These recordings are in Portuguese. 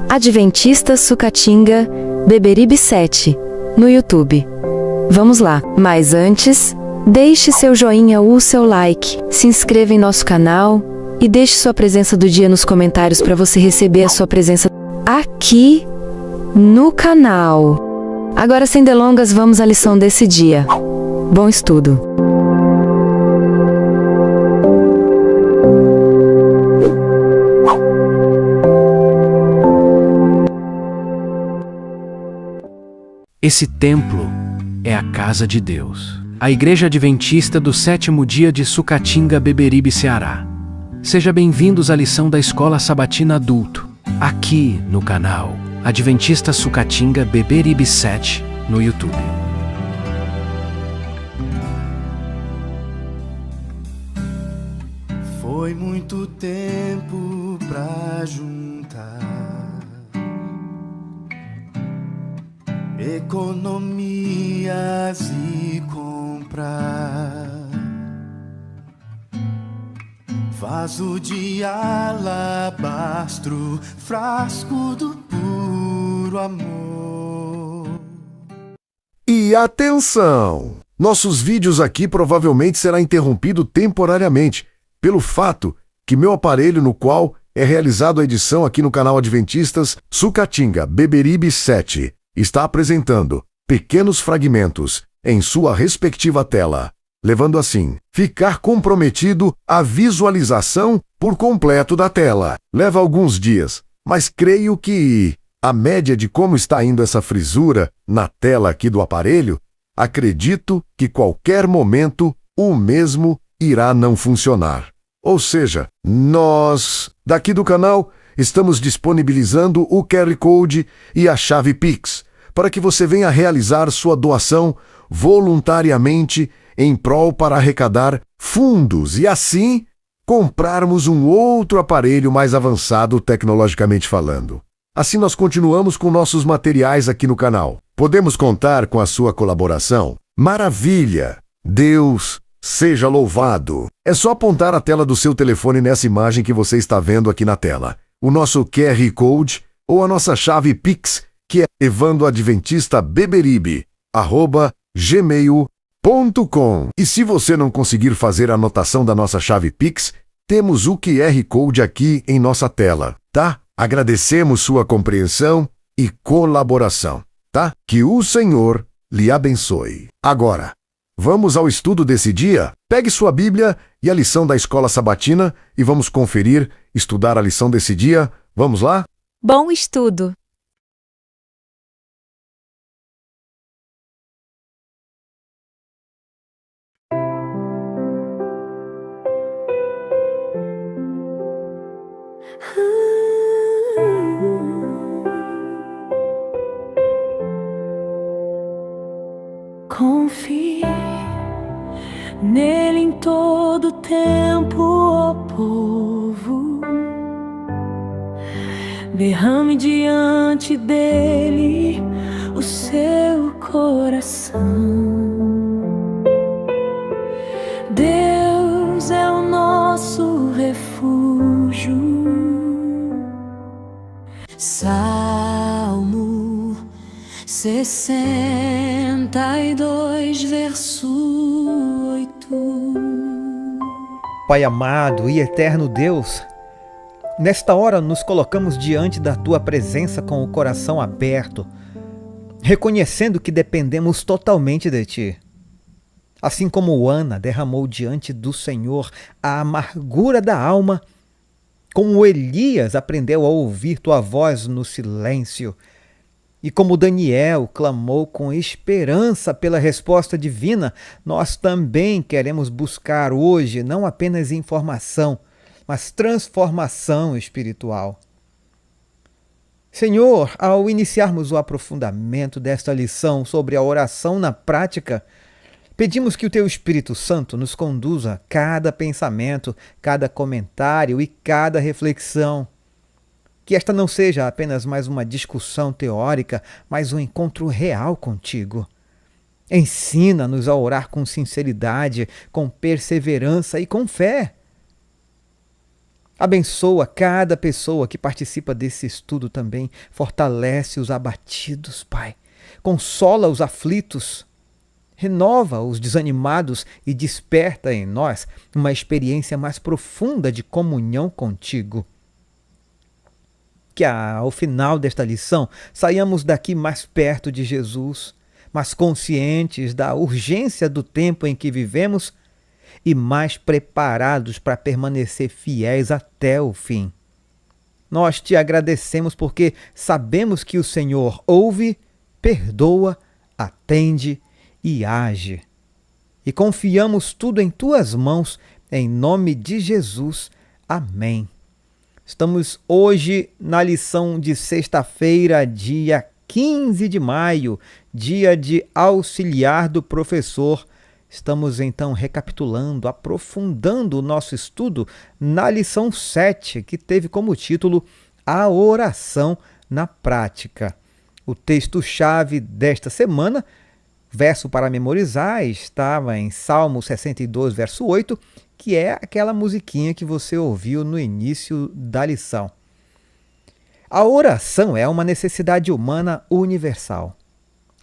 Adventista Sucatinga Beberibe 7, no YouTube. Vamos lá, mas antes, deixe seu joinha ou seu like, se inscreva em nosso canal e deixe sua presença do dia nos comentários para você receber a sua presença aqui no canal. Agora, sem delongas, vamos à lição desse dia. Bom estudo! Esse templo é a casa de Deus, a Igreja Adventista do Sétimo Dia de Sucatinga, Beberibe, Ceará. Seja bem-vindos à lição da Escola Sabatina Adulto, aqui no canal Adventista Sucatinga Beberibe 7, no YouTube. Foi muito tempo pra juntar economias e comprar vaso de alabastro, frasco do puro amor. E atenção! Nossos vídeos aqui provavelmente será interrompido temporariamente pelo fato que meu aparelho no qual é realizado a edição aqui no canal Adventistas Sucatinga Beberibe 7 está apresentando pequenos fragmentos em sua respectiva tela, levando assim ficar comprometido a visualização por completo da tela. Leva alguns dias, mas creio que a média de como está indo essa frisura na tela aqui do aparelho, acredito que qualquer momento o mesmo irá não funcionar. Ou seja, nós, daqui do canal, estamos disponibilizando o QR Code e a chave Pix, para que você venha realizar sua doação voluntariamente em prol para arrecadar fundos e assim comprarmos um outro aparelho mais avançado tecnologicamente falando. Assim nós continuamos com nossos materiais aqui no canal. Podemos contar com a sua colaboração? Maravilha! Deus seja louvado! É só apontar a tela do seu telefone nessa imagem que você está vendo aqui na tela. O nosso QR Code ou a nossa chave Pix, que é evandoadventista@gmail.com. E se você não conseguir fazer a anotação da nossa chave Pix, temos o QR Code aqui em nossa tela, tá? Agradecemos sua compreensão e colaboração, tá? Que o Senhor lhe abençoe. Agora, vamos ao estudo desse dia? Pegue sua Bíblia e a lição da Escola Sabatina e vamos conferir, estudar a lição desse dia. Vamos lá? Bom estudo! Confie nele em todo tempo, ó povo. Derrame diante dele o seu coração. Deus é o nosso refúgio. Salmo 62, verso 8. Pai amado e eterno Deus, nesta hora nos colocamos diante da Tua presença com o coração aberto, reconhecendo que dependemos totalmente de Ti. Assim como Ana derramou diante do Senhor a amargura da alma, como Elias aprendeu a ouvir Tua voz no silêncio, e como Daniel clamou com esperança pela resposta divina, nós também queremos buscar hoje não apenas informação, mas transformação espiritual. Senhor, ao iniciarmos o aprofundamento desta lição sobre a oração na prática, pedimos que o Teu Espírito Santo nos conduza a cada pensamento, cada comentário e cada reflexão. Que esta não seja apenas mais uma discussão teórica, mas um encontro real contigo. Ensina-nos a orar com sinceridade, com perseverança e com fé. Abençoa cada pessoa que participa desse estudo também. Fortalece os abatidos, Pai. Consola os aflitos. Renova os desanimados e desperta em nós uma experiência mais profunda de comunhão contigo. Que ao final desta lição saiamos daqui mais perto de Jesus, mais conscientes da urgência do tempo em que vivemos e mais preparados para permanecer fiéis até o fim. Nós te agradecemos porque sabemos que o Senhor ouve, perdoa, atende e age. E confiamos tudo em tuas mãos, em nome de Jesus. Amém. Estamos hoje na lição de sexta-feira, dia 15 de maio, dia de auxiliar do professor. Estamos então recapitulando, aprofundando o nosso estudo na lição 7, que teve como título A Oração na Prática. O texto-chave desta semana, verso para memorizar, estava em Salmo 62, verso 8, que é aquela musiquinha que você ouviu no início da lição. A oração é uma necessidade humana universal.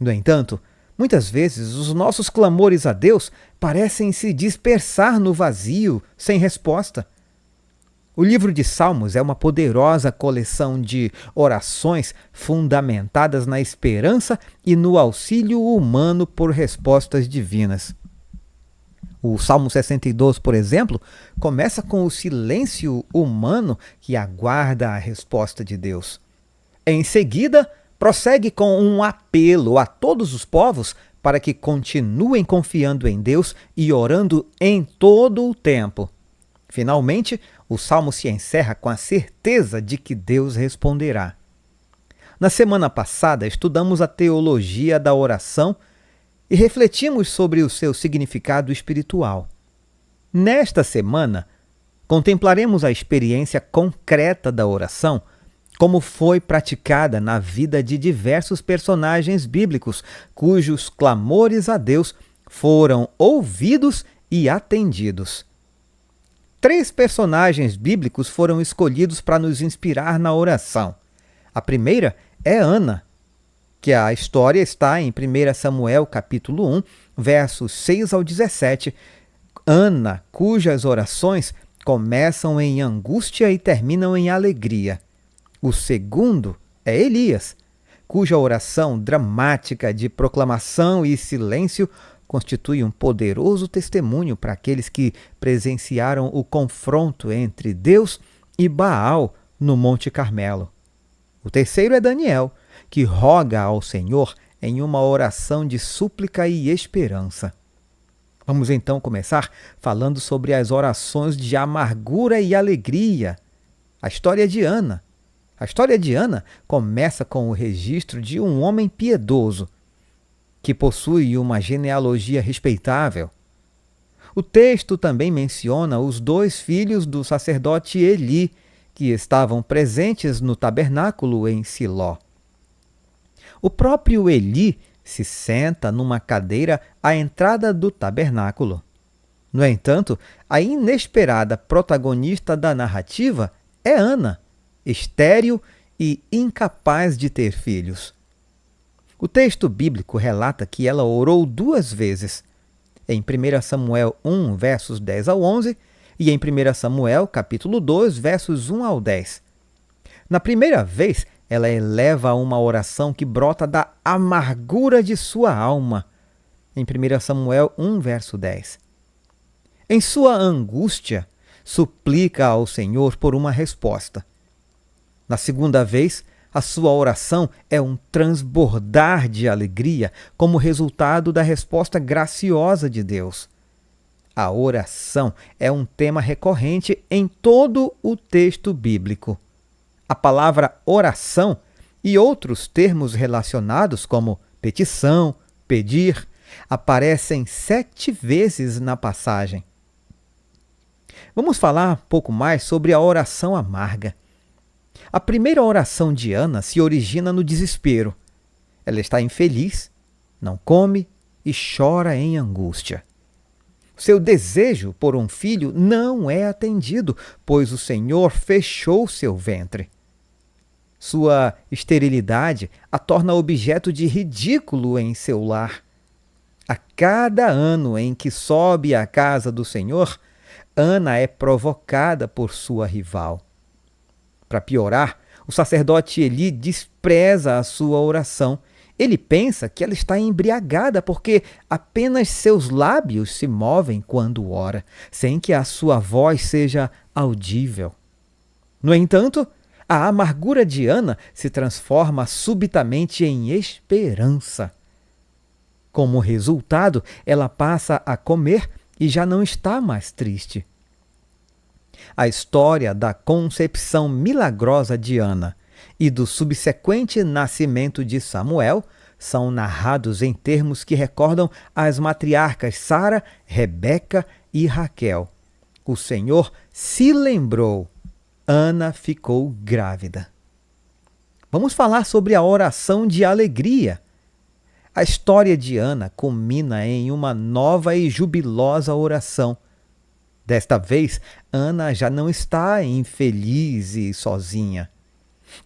No entanto, muitas vezes os nossos clamores a Deus parecem se dispersar no vazio, sem resposta. O livro de Salmos é uma poderosa coleção de orações fundamentadas na esperança e no auxílio humano por respostas divinas. O Salmo 62, por exemplo, começa com o silêncio humano que aguarda a resposta de Deus. Em seguida, prossegue com um apelo a todos os povos para que continuem confiando em Deus e orando em todo o tempo. Finalmente, o Salmo se encerra com a certeza de que Deus responderá. Na semana passada, estudamos a teologia da oração e refletimos sobre o seu significado espiritual. Nesta semana, contemplaremos a experiência concreta da oração, como foi praticada na vida de diversos personagens bíblicos, cujos clamores a Deus foram ouvidos e atendidos. 3 personagens bíblicos foram escolhidos para nos inspirar na oração. A primeira é Ana, que a história está em 1 Samuel capítulo 1, versos 6 ao 17. Ana, cujas orações começam em angústia e terminam em alegria. O segundo é Elias, cuja oração dramática de proclamação e silêncio constitui um poderoso testemunho para aqueles que presenciaram o confronto entre Deus e Baal no Monte Carmelo. O terceiro é Daniel, que roga ao Senhor em uma oração de súplica e esperança. Vamos então começar falando sobre as orações de amargura e alegria. A história de Ana. A história de Ana começa com o registro de um homem piedoso, que possui uma genealogia respeitável. O texto também menciona os 2 filhos do sacerdote Eli, que estavam presentes no tabernáculo em Siló. O próprio Eli se senta numa cadeira à entrada do tabernáculo. No entanto, a inesperada protagonista da narrativa é Ana, estéril e incapaz de ter filhos. O texto bíblico relata que ela orou 2 vezes, em 1 Samuel 1, versos 10 ao 11, e em 1 Samuel, capítulo 2, versos 1 ao 10. Na primeira vez, ela eleva uma oração que brota da amargura de sua alma, em 1 Samuel 1, verso 10. Em sua angústia, suplica ao Senhor por uma resposta. Na segunda vez, a sua oração é um transbordar de alegria como resultado da resposta graciosa de Deus. A oração é um tema recorrente em todo o texto bíblico. A palavra oração e outros termos relacionados, como petição, pedir, aparecem 7 vezes na passagem. Vamos falar um pouco mais sobre a oração amarga. A primeira oração de Ana se origina no desespero. Ela está infeliz, não come e chora em angústia. Seu desejo por um filho não é atendido, pois o Senhor fechou seu ventre. Sua esterilidade a torna objeto de ridículo em seu lar. A cada ano em que sobe à casa do Senhor, Ana é provocada por sua rival. Para piorar, o sacerdote Eli despreza a sua oração. Ele pensa que ela está embriagada porque apenas seus lábios se movem quando ora, sem que a sua voz seja audível. No entanto, a amargura de Ana se transforma subitamente em esperança. Como resultado, ela passa a comer e já não está mais triste. A história da concepção milagrosa de Ana e do subsequente nascimento de Samuel são narrados em termos que recordam as matriarcas Sara, Rebeca e Raquel. O Senhor se lembrou. Ana ficou grávida. Vamos falar sobre a oração de alegria. A história de Ana culmina em uma nova e jubilosa oração. Desta vez, Ana já não está infeliz e sozinha.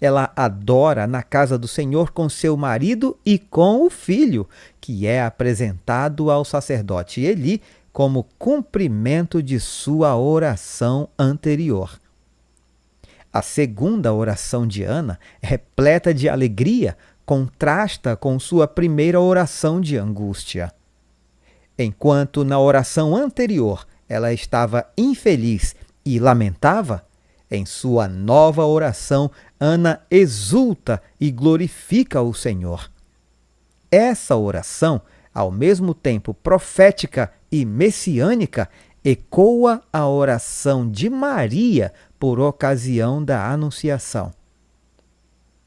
Ela adora na casa do Senhor com seu marido e com o filho, que é apresentado ao sacerdote Eli como cumprimento de sua oração anterior. A segunda oração de Ana, repleta de alegria, contrasta com sua primeira oração de angústia. Enquanto na oração anterior ela estava infeliz e lamentava, em sua nova oração, Ana exulta e glorifica o Senhor. Essa oração, ao mesmo tempo profética e messiânica, ecoa a oração de Maria por ocasião da Anunciação.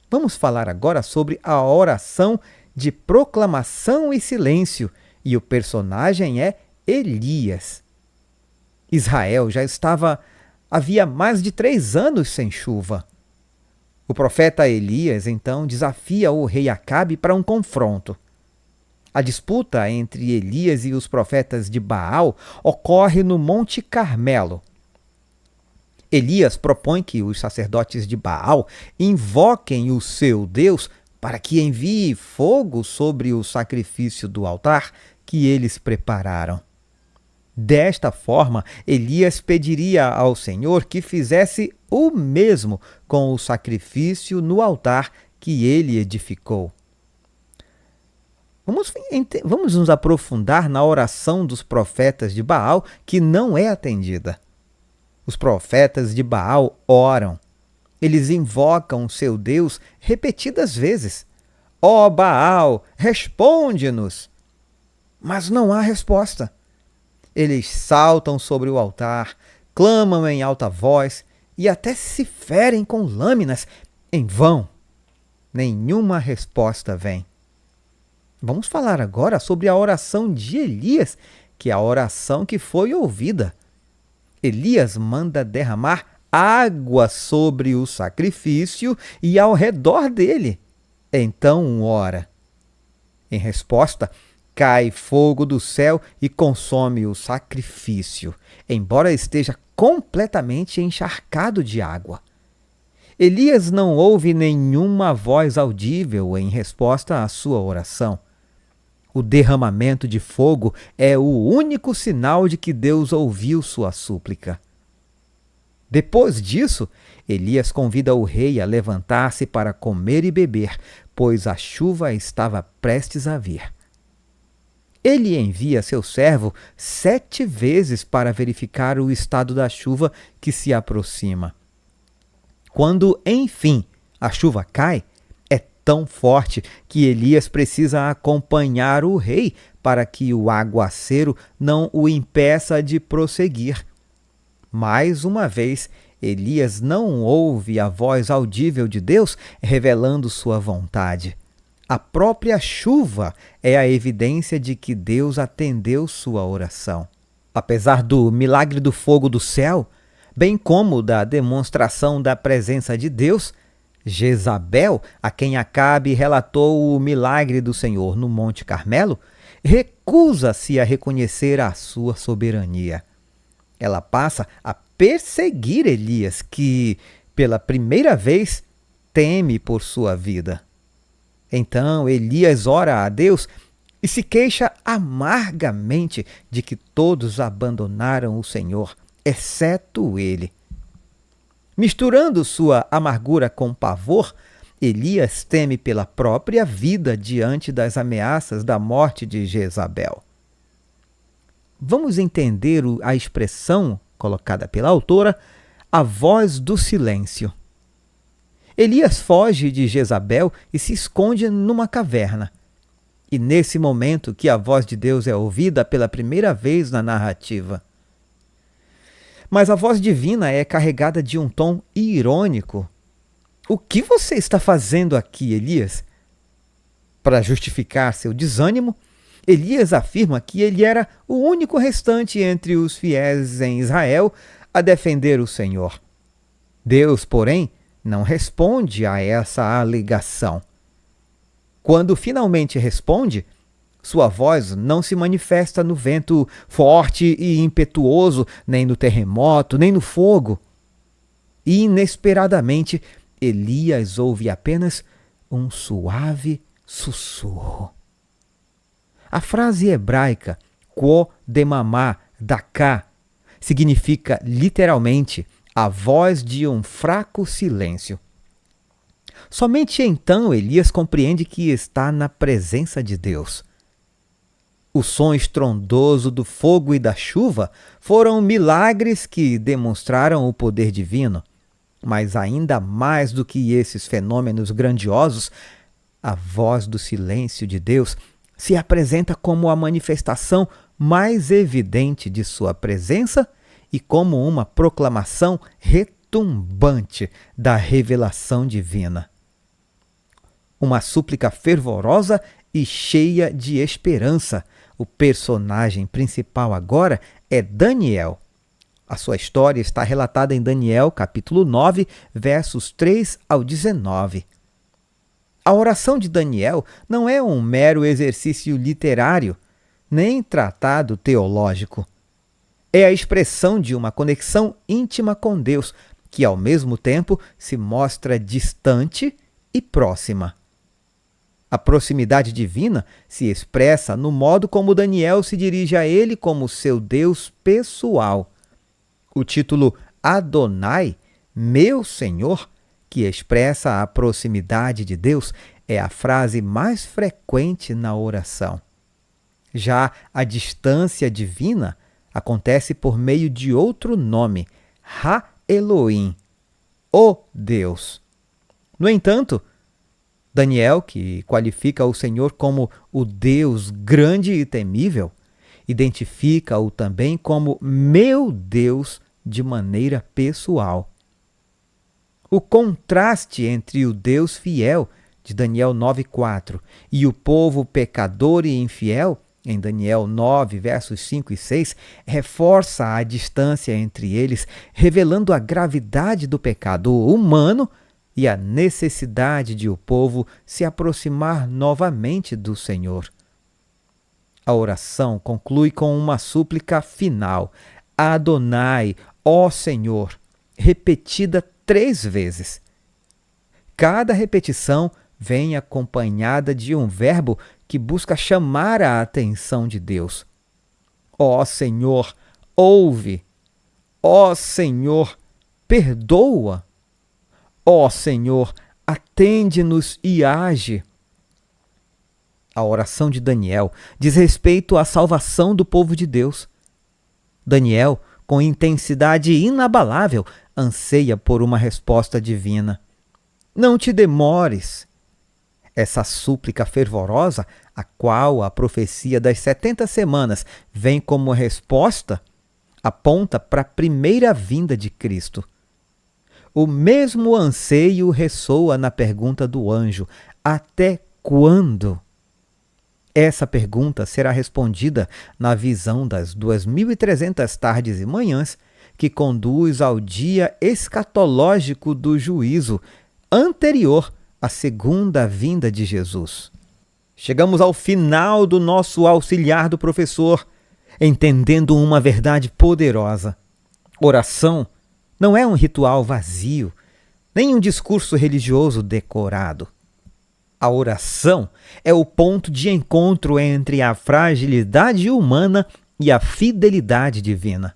Vamos falar agora sobre a oração de proclamação e silêncio, e o personagem é Elias. Israel já estava havia mais de 3 anos sem chuva. O profeta Elias, então, desafia o rei Acabe para um confronto. A disputa entre Elias e os profetas de Baal ocorre no Monte Carmelo. Elias propõe que os sacerdotes de Baal invoquem o seu Deus para que envie fogo sobre o sacrifício do altar que eles prepararam. Desta forma, Elias pediria ao Senhor que fizesse o mesmo com o sacrifício no altar que ele edificou. Vamos nos aprofundar na oração dos profetas de Baal, que não é atendida. Os profetas de Baal oram. Eles invocam seu Deus repetidas vezes. Ó Baal, responde-nos! Mas não há resposta. Eles saltam sobre o altar, clamam em alta voz e até se ferem com lâminas. Em vão, nenhuma resposta vem. Vamos falar agora sobre a oração de Elias, que é a oração que foi ouvida. Elias manda derramar água sobre o sacrifício e ao redor dele. Então ora. Em resposta, cai fogo do céu e consome o sacrifício, embora esteja completamente encharcado de água. Elias não ouve nenhuma voz audível em resposta à sua oração. O derramamento de fogo é o único sinal de que Deus ouviu sua súplica. Depois disso, Elias convida o rei a levantar-se para comer e beber, pois a chuva estava prestes a vir. Ele envia seu servo 7 vezes para verificar o estado da chuva que se aproxima. Quando, enfim, a chuva cai, é tão forte que Elias precisa acompanhar o rei para que o aguaceiro não o impeça de prosseguir. Mais uma vez, Elias não ouve a voz audível de Deus revelando sua vontade. A própria chuva é a evidência de que Deus atendeu sua oração. Apesar do milagre do fogo do céu, bem como da demonstração da presença de Deus, Jezabel, a quem Acabe relatou o milagre do Senhor no Monte Carmelo, recusa-se a reconhecer a sua soberania. Ela passa a perseguir Elias, que, pela primeira vez, teme por sua vida. Então Elias ora a Deus e se queixa amargamente de que todos abandonaram o Senhor, exceto ele. Misturando sua amargura com pavor, Elias teme pela própria vida diante das ameaças da morte de Jezabel. Vamos entender a expressão colocada pela autora, a voz do silêncio. Elias foge de Jezabel e se esconde numa caverna. E nesse momento que a voz de Deus é ouvida pela primeira vez na narrativa. Mas a voz divina é carregada de um tom irônico. O que você está fazendo aqui, Elias? Para justificar seu desânimo, Elias afirma que ele era o único restante entre os fiéis em Israel a defender o Senhor. Deus, porém, não responde a essa alegação. Quando finalmente responde, sua voz não se manifesta no vento forte e impetuoso, nem no terremoto, nem no fogo. E, inesperadamente, Elias ouve apenas um suave sussurro. A frase hebraica "quo demamá daká" significa literalmente a voz de um fraco silêncio. Somente então Elias compreende que está na presença de Deus. O som estrondoso do fogo e da chuva foram milagres que demonstraram o poder divino, mas ainda mais do que esses fenômenos grandiosos, a voz do silêncio de Deus se apresenta como a manifestação mais evidente de sua presença e como uma proclamação retumbante da revelação divina. Uma súplica fervorosa e cheia de esperança. O personagem principal agora é Daniel. A sua história está relatada em Daniel, capítulo 9, versos 3 ao 19. A oração de Daniel não é um mero exercício literário, nem tratado teológico. É a expressão de uma conexão íntima com Deus, que ao mesmo tempo se mostra distante e próxima. A proximidade divina se expressa no modo como Daniel se dirige a ele como seu Deus pessoal. O título Adonai, meu Senhor, que expressa a proximidade de Deus, é a frase mais frequente na oração. Já a distância divina acontece por meio de outro nome, Ha-Elohim, o Deus. No entanto, Daniel, que qualifica o Senhor como o Deus grande e temível, identifica-o também como meu Deus de maneira pessoal. O contraste entre o Deus fiel, de Daniel 9,4, e o povo pecador e infiel, em Daniel 9, versos 5 e 6, reforça a distância entre eles, revelando a gravidade do pecado humano e a necessidade de o povo se aproximar novamente do Senhor. A oração conclui com uma súplica final, Adonai, ó Senhor, repetida 3 vezes. Cada repetição vem acompanhada de um verbo que busca chamar a atenção de Deus. Ó Senhor, ouve. Ó Senhor, perdoa. Ó Senhor, atende-nos e age. A oração de Daniel diz respeito à salvação do povo de Deus. Daniel, com intensidade inabalável, anseia por uma resposta divina. Não te demores. Essa súplica fervorosa, a qual a profecia das 70 semanas vem como resposta, aponta para a primeira vinda de Cristo. O mesmo anseio ressoa na pergunta do anjo: até quando? Essa pergunta será respondida na visão das 2.300 tardes e manhãs, que conduz ao dia escatológico do juízo, anterior à segunda vinda de Jesus. Chegamos ao final do nosso auxiliar do professor, entendendo uma verdade poderosa. Oração não é um ritual vazio, nem um discurso religioso decorado. A oração é o ponto de encontro entre a fragilidade humana e a fidelidade divina.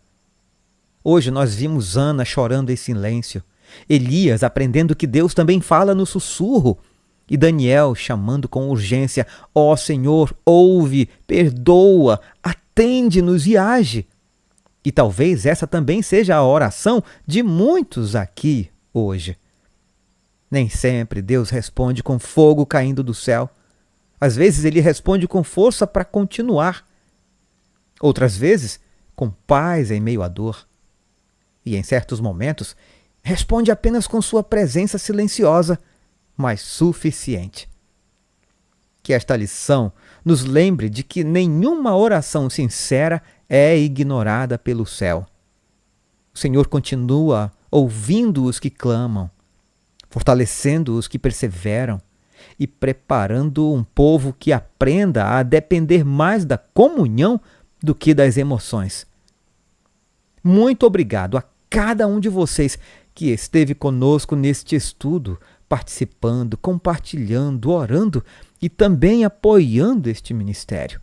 Hoje nós vimos Ana chorando em silêncio, Elias aprendendo que Deus também fala no sussurro, e Daniel chamando com urgência: ó Senhor, ouve, perdoa, atende-nos e age. E talvez essa também seja a oração de muitos aqui hoje. Nem sempre Deus responde com fogo caindo do céu. Às vezes ele responde com força para continuar. Outras vezes, com paz em meio à dor. E em certos momentos, responde apenas com sua presença silenciosa, mas suficiente. Que esta lição nos lembre de que nenhuma oração sincera é ignorada pelo céu. O Senhor continua ouvindo os que clamam, fortalecendo os que perseveram e preparando um povo que aprenda a depender mais da comunhão do que das emoções. Muito obrigado a cada um de vocês que esteve conosco neste estudo, participando, compartilhando, orando e também apoiando este ministério.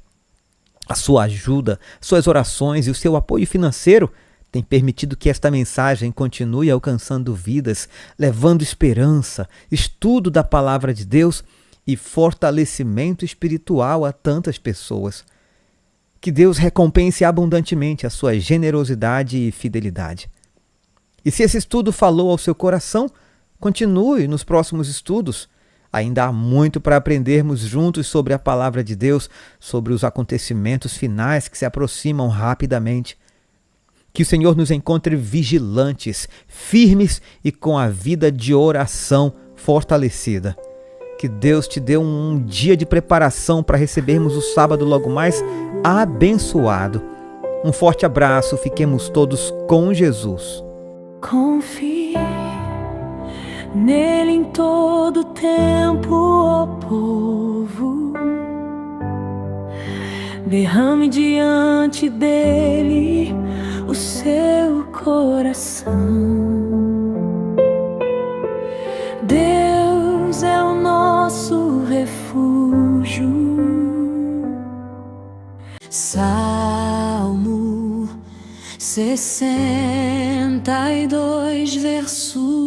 A sua ajuda, suas orações e o seu apoio financeiro têm permitido que esta mensagem continue alcançando vidas, levando esperança, estudo da palavra de Deus e fortalecimento espiritual a tantas pessoas. Que Deus recompense abundantemente a sua generosidade e fidelidade. E se esse estudo falou ao seu coração, continue nos próximos estudos. Ainda há muito para aprendermos juntos sobre a palavra de Deus, sobre os acontecimentos finais que se aproximam rapidamente. Que o Senhor nos encontre vigilantes, firmes e com a vida de oração fortalecida. Que Deus te dê um dia de preparação para recebermos o sábado logo mais abençoado. Um forte abraço, fiquemos todos com Jesus. Confie nele em todo tempo, ó povo. Derrame diante dele o seu coração. Deus é o nosso refúgio. Salmo 62, verso